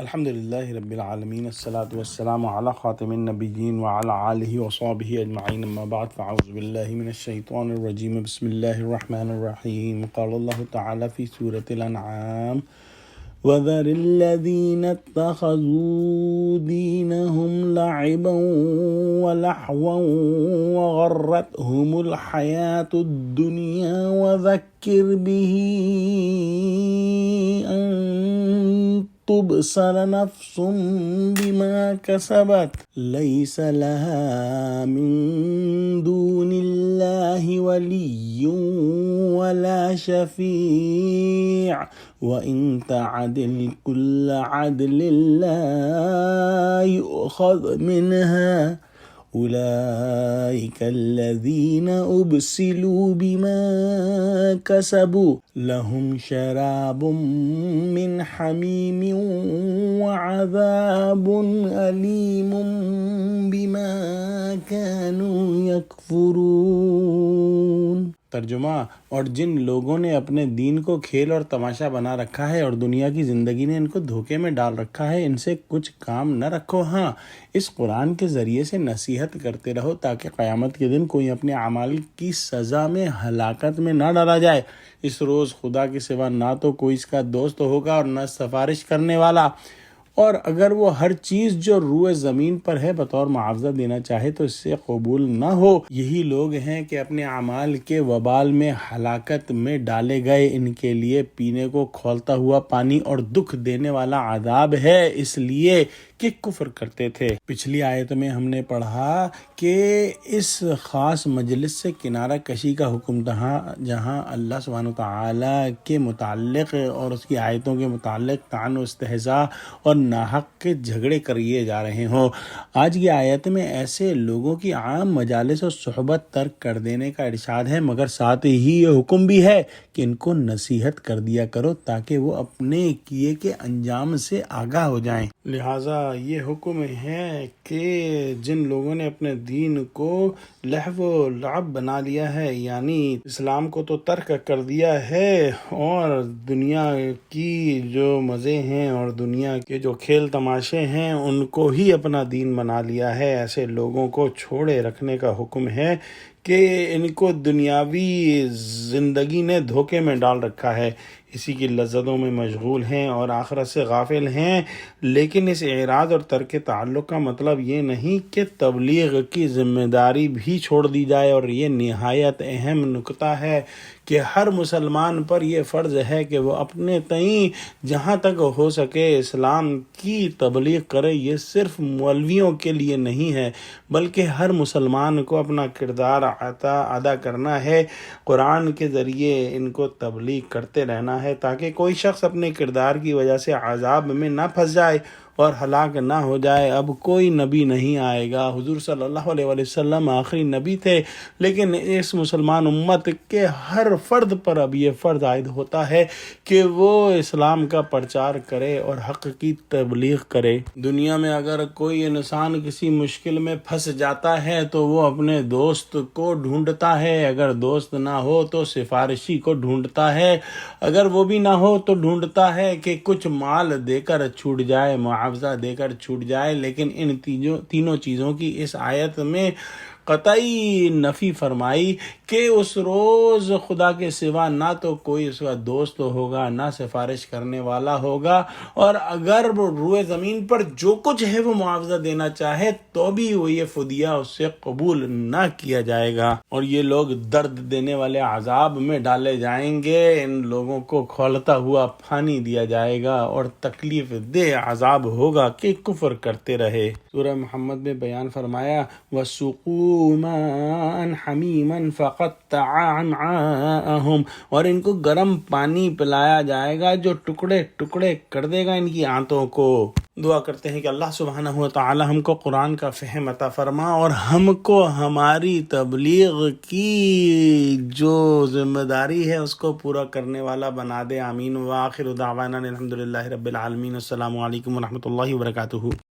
الحمد لله رب العالمين، الصلاة والسلام على خاتم النبيين وعلى آله وصحبه أجمعين، أما بعد فأعوذ بالله من الشيطان الرجيم. بسم الله الرحمن الرحيم. قال الله تعالى في سورة الأنعام: وذر الذين اتخذوا دينهم لعبا ولهوا وغرتهم الحياة الدنيا وذكر به أن تبصر نفس بما كسبت ليس لها من دون الله ولي ولا شفيع وإن تعدل كل عدل لا يؤخذ منها أولئك الذين أبسلوا بما كسبوا لهم شراب من حميم وعذاب أليم بما كانوا يكفرون. ترجمہ: اور جن لوگوں نے اپنے دین کو کھیل اور تماشا بنا رکھا ہے اور دنیا کی زندگی نے ان کو دھوکے میں ڈال رکھا ہے، ان سے کچھ کام نہ رکھو. ہاں، اس قرآن کے ذریعے سے نصیحت کرتے رہو تاکہ قیامت کے دن کوئی اپنے اعمال کی سزا میں ہلاکت میں نہ ڈالا جائے. اس روز خدا کے سوا نہ تو کوئی اس کا دوست ہوگا اور نہ سفارش کرنے والا، اور اگر وہ ہر چیز جو روئے زمین پر ہے بطور معاوضہ دینا چاہے تو اس سے قبول نہ ہو. یہی لوگ ہیں کہ اپنے اعمال کے وبال میں ہلاکت میں ڈالے گئے. ان کے لیے پینے کو کھولتا ہوا پانی اور دکھ دینے والا عذاب ہے، اس لیے کہ کفر کرتے تھے. پچھلی آیت میں ہم نے پڑھا کہ اس خاص مجلس سے کنارہ کشی کا حکم تھا جہاں اللہ سبحانہ وتعالیٰ کے متعلق اور اس کی آیتوں کے متعلق طعن و استہزاء اور ناحق کے جھگڑے کریے جا رہے ہوں. آج کی آیت میں ایسے لوگوں کی عام مجالس اور صحبت ترک کر دینے کا ارشاد ہے، مگر ساتھ ہی یہ حکم بھی ہے کہ ان کو نصیحت کر دیا کرو تاکہ وہ اپنے کیے کے انجام سے آگاہ ہو جائیں. لہٰذا یہ حکم ہے کہ جن لوگوں نے اپنے دین کو لہو و لعب بنا لیا ہے، یعنی اسلام کو تو ترک کر دیا ہے اور دنیا کی جو مزے ہیں اور دنیا کے جو کھیل تماشے ہیں ان کو ہی اپنا دین بنا لیا ہے، ایسے لوگوں کو چھوڑے رکھنے کا حکم ہے کہ ان کو دنیاوی زندگی نے دھوکے میں ڈال رکھا ہے، اسی کی لذتوں میں مشغول ہیں اور آخرت سے غافل ہیں. لیکن اس اعراض اور ترک تعلق کا مطلب یہ نہیں کہ تبلیغ کی ذمہ داری بھی چھوڑ دی جائے، اور یہ نہایت اہم نکتہ ہے کہ ہر مسلمان پر یہ فرض ہے کہ وہ اپنے تئیں جہاں تک ہو سکے اسلام کی تبلیغ کرے. یہ صرف مولویوں کے لیے نہیں ہے بلکہ ہر مسلمان کو اپنا کردار ادا کرنا ہے. قرآن کے ذریعے ان کو تبلیغ کرتے رہنا ہے تاکہ کوئی شخص اپنے کردار کی وجہ سے عذاب میں نہ پھنس جائے اور ہلاک نہ ہو جائے. اب کوئی نبی نہیں آئے گا. حضور صلی اللہ علیہ وسلم آخری نبی تھے، لیکن اس مسلمان امت کے ہر فرد پر اب یہ فرض عائد ہوتا ہے کہ وہ اسلام کا پرچار کرے اور حق کی تبلیغ کرے. دنیا میں اگر کوئی انسان کسی مشکل میں پھنس جاتا ہے تو وہ اپنے دوست کو ڈھونڈتا ہے، اگر دوست نہ ہو تو سفارشی کو ڈھونڈتا ہے، اگر وہ بھی نہ ہو تو ڈھونڈتا ہے کہ کچھ مال دے کر چھوٹ جائے، معاوضہ دے کر چھوٹ جائے. لیکن ان تینوں چیزوں کی اس آیت میں قطعی نفی فرمائی کہ اس روز خدا کے سوا نہ تو کوئی اس کا دوست ہوگا نہ سفارش کرنے والا ہوگا، اور اگر وہ روئے زمین پر جو کچھ ہے وہ معاوضہ دینا چاہے تو بھی وہ یہ فدیہ اس سے قبول نہ کیا جائے گا، اور یہ لوگ درد دینے والے عذاب میں ڈالے جائیں گے. ان لوگوں کو کھولتا ہوا پانی دیا جائے گا اور تکلیف دہ عذاب ہوگا کہ کفر کرتے رہے. سورہ محمد میں بیان فرمایا: وَسُقُوا مَاءً حَمِيمًا فَقَطَّعَ أَمْعَاءَهُمْ، اور ان کو گرم پانی پلایا جائے گا جو ٹکڑے ٹکڑے کر دے گا ان کی آنتوں کو. دعا کرتے ہیں کہ اللہ سبحانہ و تعالی ہم کو قرآن کا فہم عطا فرما اور ہم کو ہماری تبلیغ کی جو ذمہ داری ہے اس کو پورا کرنے والا بنا دے. آمین. وآخر دعوانا الحمدللہ رب العالمین. السلام علیکم ورحمۃ اللہ وبرکاتہ.